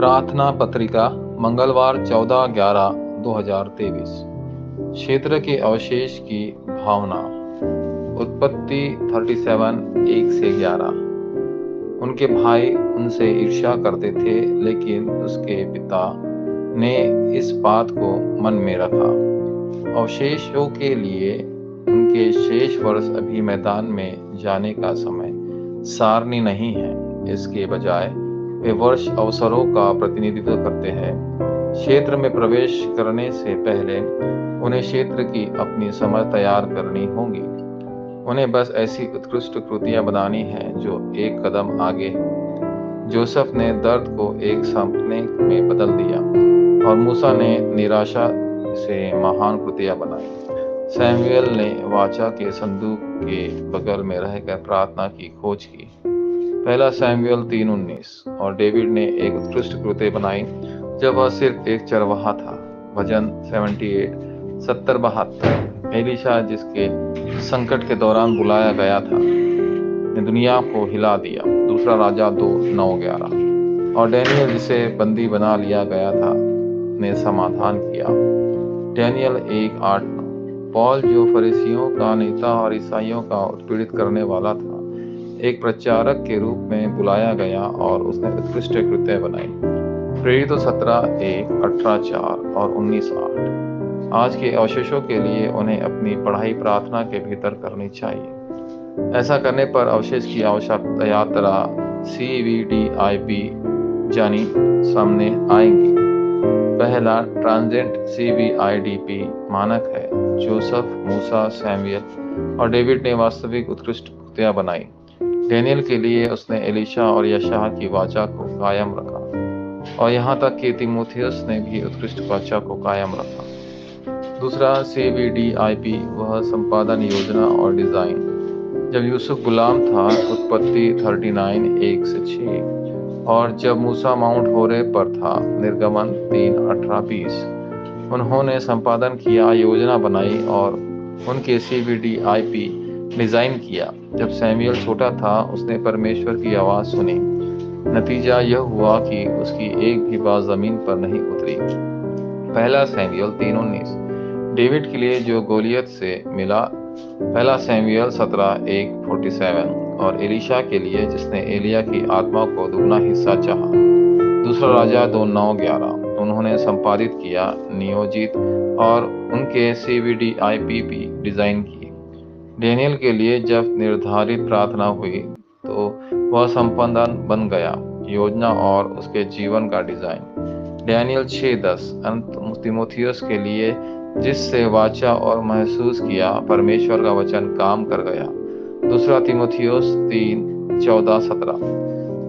प्रार्थना पत्रिका मंगलवार 14/11/2023। क्षेत्र के अवशेष की भावना। उत्पत्ति 37:1-11। उनके भाई उनसे ईर्ष्या करते थे, लेकिन उसके पिता ने इस बात को मन में रखा। अवशेषों के लिए उनके शेष वर्ष अभी मैदान में जाने का समय सारणी नहीं है। इसके बजाय वे वर्ष अवसरों का प्रतिनिधित्व करते हैं। क्षेत्र में प्रवेश करने से पहले उन्हें क्षेत्र की अपनी समझ तैयार करनी होगी। उन्हें बस ऐसी उत्कृष्ट कृतियां बनानी हैं जो एक कदम आगे हो। जोसेफ ने दर्द को एक सपने में बदल दिया और मूसा ने निराशा से महान कृतियां बनाई। सैमुएल ने वाचा के संदूक के बगल में रहकर प्रार्थना की खोज की। पहला सैमुएल 3:19। और डेविड ने एक उत्कृष्ट कृत्य बनाई जब वह सिर्फ एक चरवाहा था। भजन 78 70-72। एलीशा, जिसके संकट के दौरान बुलाया गया था, ने दुनिया को हिला दिया। दूसरा राजा 2:9-11। और डैनियल, जिसे बंदी बना लिया गया था, ने समाधान किया। डैनियल 1:8-9। पौल, जो फरीसियों का नेता और ईसाइयों का उत्पीड़ित करने वाला था, एक प्रचारक के रूप में बुलाया गया और उसने उत्कृष्ट कृत्य बनाई। प्रेरितों 17:1, 18:4 और 19:8। आज के अवशेषों के लिए उन्हें अपनी पढ़ाई प्रार्थना के भीतर करनी चाहिए। ऐसा करने पर अवशेष की आवश्यक यात्रा CVDIP जानी सामने आएंगी। पहला ट्रांजेंट CVIDP मानक है। जोसेफ, मूसा, सैमुएल और डेविड ने वास्तविक उत्कृष्ट कृतियां बनाई। डैनियल के लिए उसने एलीशा और यशायाह की वाचा को कायम रखा, और यहाँ तक कि तीमुथियुस ने भी उत्कृष्ट वाचा को कायम रखा। दूसरा CVDIP वह संपादन, योजना और डिजाइन। जब यूसुफ गुलाम था, उत्पत्ति 39:1-6। और जब मूसा माउंट होरेब पर था, निर्गमन 3:18-20। उन्होंने संपादन किया, योजना बनाई और उनके CVDIP डिजाइन किया। जब सैमुएल छोटा था, उसने परमेश्वर की आवाज सुनी। नतीजा यह हुआ कि उसकी एक भी बात जमीन पर नहीं उतरी। पहला सैमुएल 3:19। डेविड के लिए जो गोलियत से मिला, पहला सैमुएल 17:1-47। और एलीशा के लिए जिसने एलिया की आत्मा को दुगना हिस्सा चाहा, दूसरा राजा 2:9-11। उन्होंने संपादित किया, नियोजित और उनके CVDIP भी डिजाइन किए। डैनियल के लिए जब निर्धारित प्रार्थना हुई तो वह संपादन बन गया, योजना और उसके जीवन का डिजाइन। डैनियल 6:10। तीमुथियुस के लिए जिससे वाचा और महसूस किया, परमेश्वर का वचन काम कर गया। दूसरा तीमुथियुस 3:14-17।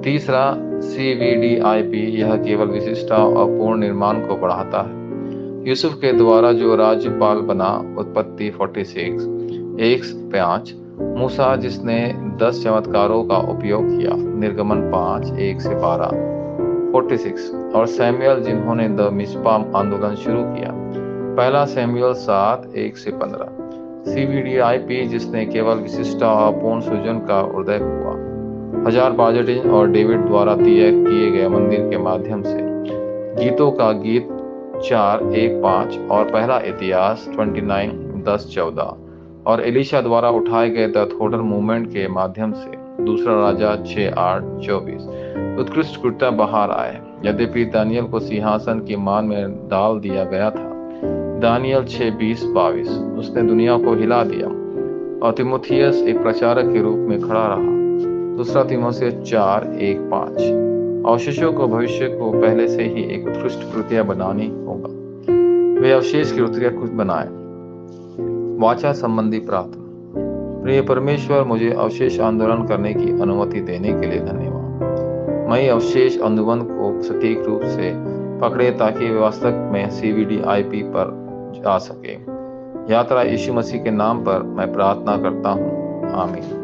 तीसरा CVDIP यह केवल विशिष्टता और पूर्ण निर्माण को बढ़ाता है। यूसुफ के द्वारा जो राज्यपाल बना, उत्पत्ति 46:1-5। मूसा, जिसने 10 चमत्कारों का उपयोग किया, निर्गमन 5:1-12। 46। और सैमुएल, जिन्होंने द मिस्पा आंदोलन शुरू किया, पहला सैमुएल 7:1-15। CVDIP जिसने केवल विशिष्टता और पूर्ण सृजन का उदय हुआ, 1000 बाजेटिन और डेविड द्वारा तय किए गए मंदिर के माध्यम से। गीतों का गीत 4:1-5 और पहला इतिहास 29:10-14। और एलीशा द्वारा उठाए गए द थोडर मूवमेंट के माध्यम से, दूसरा राजा 6:8-24। उत्कृष्ट कृत्य बाहर आए। यद्यपि दानियल को सिंहासन की मान में डाल दिया गया था, दानियल 6:20-22, उसने दुनिया को हिला दिया। और तीमुथियुस एक प्रचारक के रूप में खड़ा रहा, दूसरा तीमुथियुस 4:1-5। अवशेषों को भविष्य को पहले से ही एक उत्कृष्ट कृतियां बनानी होगा। वे अवशेष की कृतियां खुद बनाए। वाचा संबंधी प्रार्थना। प्रिय परमेश्वर, मुझे अवशेष आंदोलन करने की अनुमति देने के लिए धन्यवाद। मैं अवशेष आंदोलन को सटीक रूप से पकड़े ताकि वे वास्तव में CVDIP पर जा सके। यात्रा यीशु मसीह के नाम पर मैं प्रार्थना करता हूँ, आमीन।